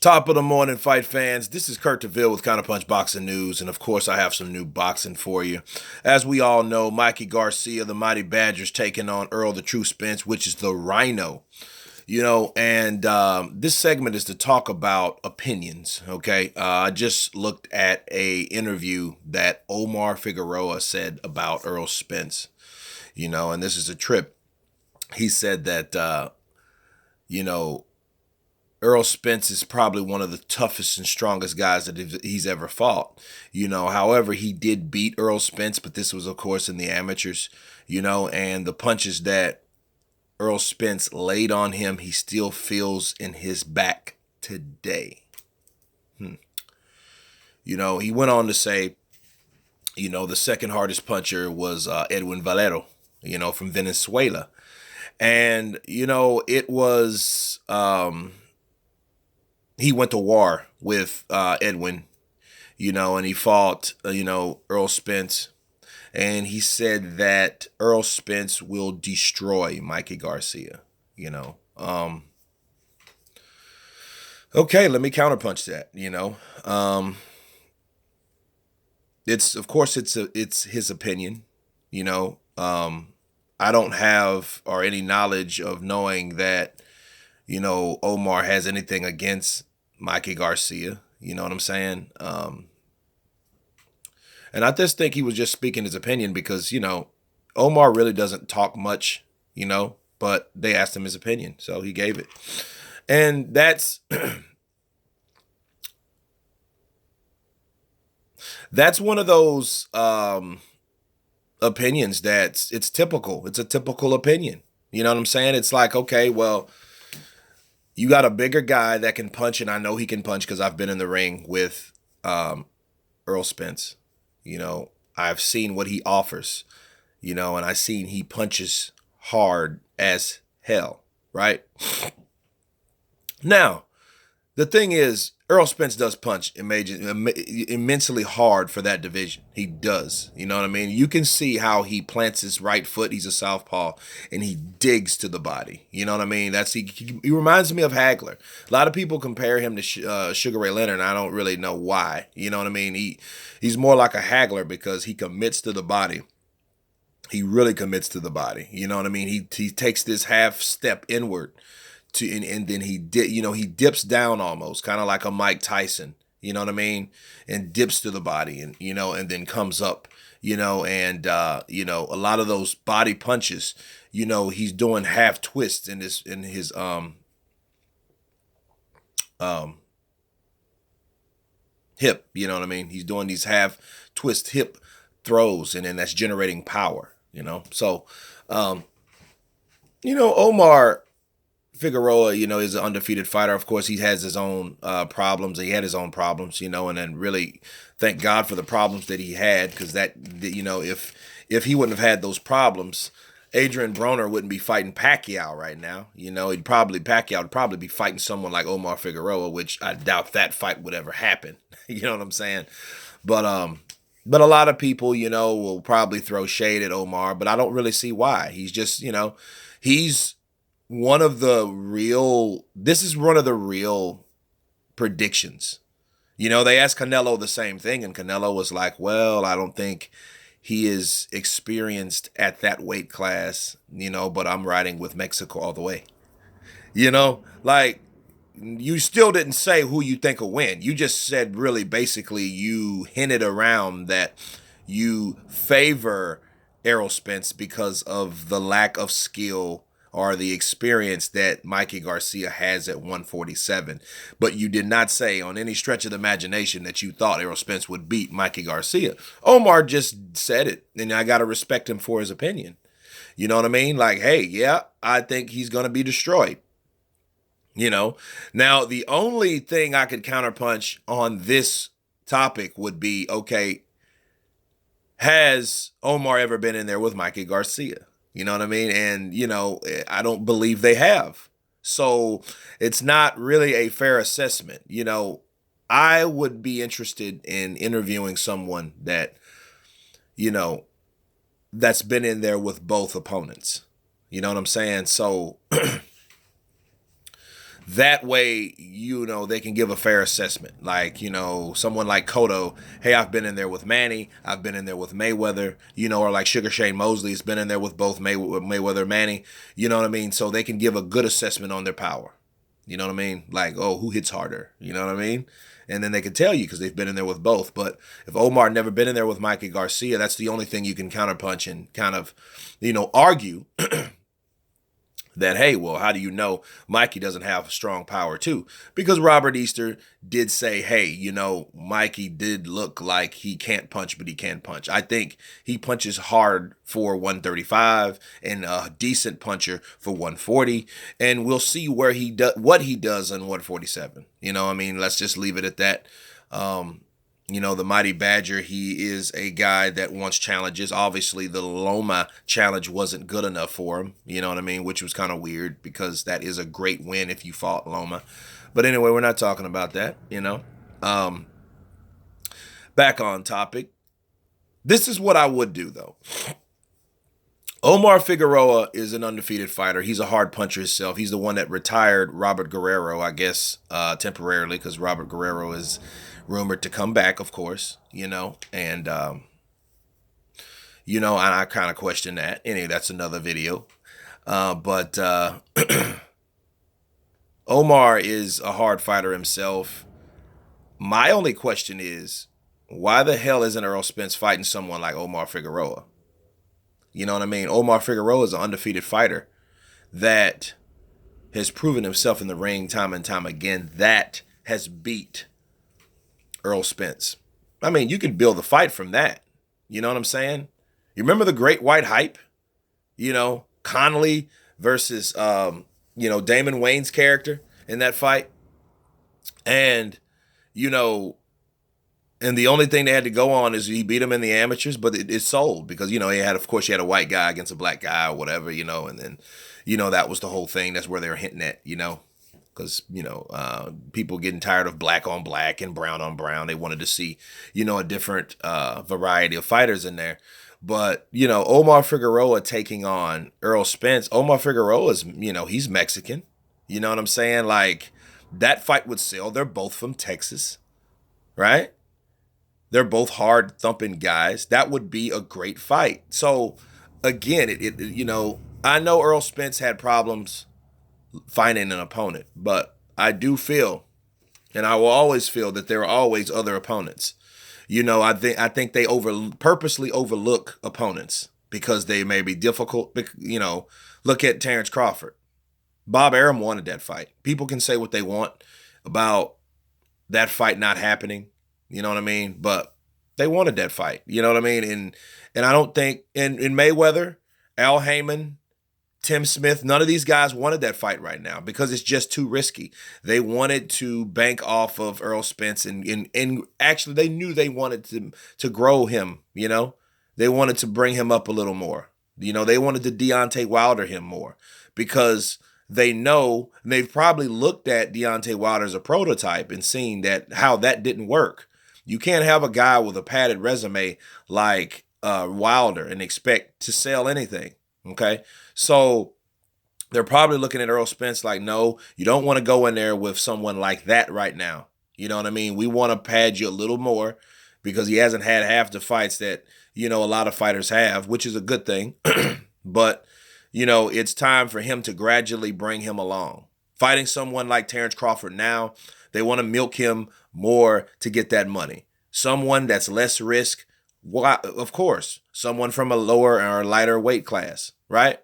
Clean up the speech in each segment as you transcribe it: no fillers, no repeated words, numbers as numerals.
Top of the morning, fight fans. This is Kurt DeVille with Counterpunch Boxing News, and of course, I have some new boxing for you. As we all know, Mikey Garcia, the Mighty Badgers, taking on Earl the True Spence, which is the Rhino. And this segment is to talk about opinions. Okay, I just looked at a interview that Omar Figueroa said about Earl Spence. And this is a trip. He said that you know Earl Spence is probably one of the toughest and strongest guys that he's ever fought. However, he did beat Earl Spence, but this was, of course, in the amateurs, and the punches that Earl Spence laid on him, he still feels in his back today. He went on to say, the second hardest puncher was Edwin Valero, from Venezuela. And, it was... he went to war with Edwin, and he fought, Earl Spence. And he said that Earl Spence will destroy Mikey Garcia, Okay, let me counterpunch that, it's his opinion, I don't have or any knowledge of knowing that, Omar has anything against Mikey Garcia. You know what I'm saying? And I just think he was just speaking his opinion because, Omar really doesn't talk much, but they asked him his opinion. So he gave it. And that's that's one of those opinions it's typical. It's a typical opinion. You know what I'm saying? It's like, okay, well, you got a bigger guy that can punch, and I know he can punch because I've been in the ring with Earl Spence. I've seen what he offers, and I've seen he punches hard as hell, right? Now, the thing is, Earl Spence does punch immensely hard for that division. He does. You know what I mean? You can see how he plants his right foot. He's a southpaw, and he digs to the body. You know what I mean? He reminds me of Hagler. A lot of people compare him to Sugar Ray Leonard, and I don't really know why. You know what I mean? He's more like a Hagler because he commits to the body. He really commits to the body. You know what I mean? He takes this half step inward. And then he dips down almost kind of like a Mike Tyson, you know what I mean, and dips to the body and and then comes up, and a lot of those body punches, he's doing half twists in his hip, you know what I mean. He's doing these half twist hip throws, and then that's generating power, So, Omar Figueroa, is an undefeated fighter. Of course, he has his own problems. He had his own problems, and then really thank God for the problems that he had, because if he wouldn't have had those problems, Adrian Broner wouldn't be fighting Pacquiao right now. Pacquiao would probably be fighting someone like Omar Figueroa, which I doubt that fight would ever happen. You know what I'm saying? But a lot of people, will probably throw shade at Omar, but I don't really see why. He's just, he's this is one of the real predictions. They asked Canelo the same thing, and Canelo was like, well, I don't think he is experienced at that weight class, but I'm riding with Mexico all the way. Like, you still didn't say who you think will win. You just said, really, basically, you hinted around that you favor Errol Spence because of the lack of skill or the experience that Mikey Garcia has at 147. But you did not say on any stretch of the imagination that you thought Errol Spence would beat Mikey Garcia. Omar just said it, and I got to respect him for his opinion. You know what I mean? Like, hey, yeah, I think he's going to be destroyed. Now, the only thing I could counterpunch on this topic would be, okay, has Omar ever been in there with Mikey Garcia? You know what I mean? And, I don't believe they have. So it's not really a fair assessment. I would be interested in interviewing someone that, that's been in there with both opponents. You know what I'm saying? So That way, they can give a fair assessment. Like, someone like Cotto, hey, I've been in there with Manny, I've been in there with Mayweather, or like Sugar Shane Mosley has been in there with both Mayweather and Manny, you know what I mean? So they can give a good assessment on their power. You know what I mean? Like, oh, who hits harder? You know what I mean? And then they can tell you because they've been in there with both. But if Omar never been in there with Mikey Garcia, that's the only thing you can counterpunch and kind of, argue that, hey, well, how do you know Mikey doesn't have strong power too? Because Robert Easter did say, hey, Mikey did look like he can't punch, but he can punch. I think he punches hard for 135 and a decent puncher for 140. And we'll see what he does on 147. Let's just leave it at that. The Mighty Badger, he is a guy that wants challenges. Obviously, the Loma challenge wasn't good enough for him, which was kind of weird because that is a great win if you fought Loma. But anyway, we're not talking about that, Back on topic. This is what I would do, though. Omar Figueroa is an undefeated fighter. He's a hard puncher himself. He's the one that retired Robert Guerrero, I guess, temporarily, because Robert Guerrero is rumored to come back, of course, and I kind of question that. Anyway, that's another video. But Omar is a hard fighter himself. My only question is, why the hell isn't Earl Spence fighting someone like Omar Figueroa? You know what I mean? Omar Figueroa is an undefeated fighter that has proven himself in the ring time and time again, that has beat Earl Spence. I mean, you could build a fight from that. You know what I'm saying? You remember the Great White Hype? Connolly versus, Damon Wayans' character in that fight. And, and the only thing they had to go on is he beat him in the amateurs, but it sold because, you had a white guy against a black guy or whatever, and then, that was the whole thing. That's where they were hinting at, because, people getting tired of black on black and brown on brown. They wanted to see, a different variety of fighters in there. But, Omar Figueroa taking on Earl Spence. Omar Figueroa is, he's Mexican. You know what I'm saying? Like, that fight would sell. They're both from Texas, right? They're both hard thumping guys. That would be a great fight. So, again, I know Earl Spence had problems finding an opponent, but I do feel, and I will always feel, that there are always other opponents. I think they purposely overlook opponents because they may be difficult. Look at Terrence Crawford. Bob Arum wanted that fight. People can say what they want about that fight not happening. You know what I mean? But they wanted that fight. You know what I mean? And I don't think in Mayweather, Al Heyman, Tim Smith, none of these guys wanted that fight right now because it's just too risky. They wanted to bank off of Earl Spence and actually they knew they wanted to grow him, They wanted to bring him up a little more. They wanted to Deontay Wilder him more because they know, and they've probably looked at Deontay Wilder as a prototype and seen how that didn't work. You can't have a guy with a padded resume like Wilder and expect to sell anything. Okay, so they're probably looking at Earl Spence like, no, you don't want to go in there with someone like that right now. You know what I mean? We want to pad you a little more because he hasn't had half the fights that, a lot of fighters have, which is a good thing. But, it's time for him to gradually bring him along. Fighting someone like Terrence Crawford now, they want to milk him more to get that money. Someone that's less risk. Why, of course, someone from a lower or lighter weight class, right?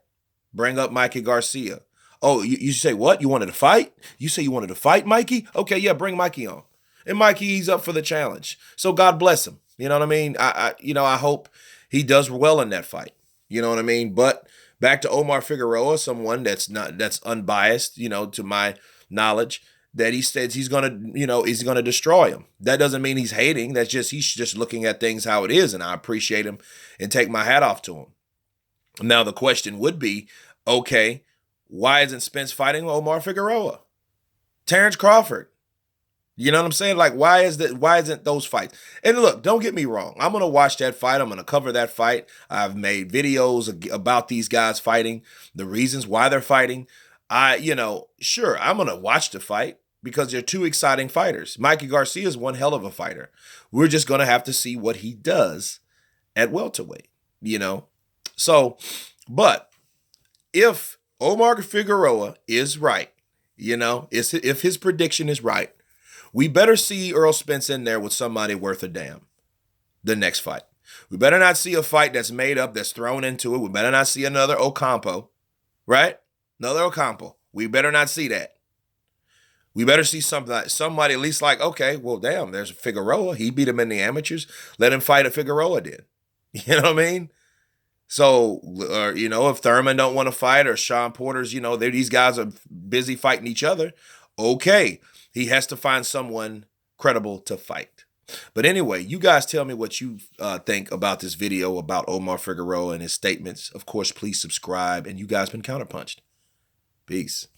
Bring up Mikey Garcia. Oh, you say what? You wanted to fight? You say you wanted to fight, Mikey? Okay, yeah, bring Mikey on. And Mikey, he's up for the challenge. So God bless him. You know what I mean? I hope he does well in that fight. You know what I mean? But back to Omar Figueroa, someone that's unbiased, to my knowledge, that he says he's gonna destroy him. That doesn't mean he's hating. That's just he's just looking at things how it is, and I appreciate him and take my hat off to him. Now the question would be, okay, why isn't Spence fighting Omar Figueroa? Terrence Crawford. You know what I'm saying? Like, why isn't those fights? And look, don't get me wrong. I'm going to watch that fight. I'm going to cover that fight. I've made videos about these guys fighting, the reasons why they're fighting. Sure, I'm going to watch the fight because they're two exciting fighters. Mikey Garcia is one hell of a fighter. We're just going to have to see what he does at welterweight, you know? So, but if Omar Figueroa is right, if his prediction is right, we better see Earl Spence in there with somebody worth a damn the next fight. We better not see a fight that's made up, that's thrown into it. We better not see another Ocampo, right? Another Ocampo. We better not see that. We better see somebody at least like, okay, well, damn, there's Figueroa. He beat him in the amateurs. Let him fight a Figueroa then. You know what I mean? So, if Thurman don't want to fight or Sean Porter's, these guys are busy fighting each other, okay, he has to find someone credible to fight. But anyway, you guys tell me what you think about this video about Omar Figueroa and his statements. Of course, please subscribe. And you guys been counterpunched. Peace.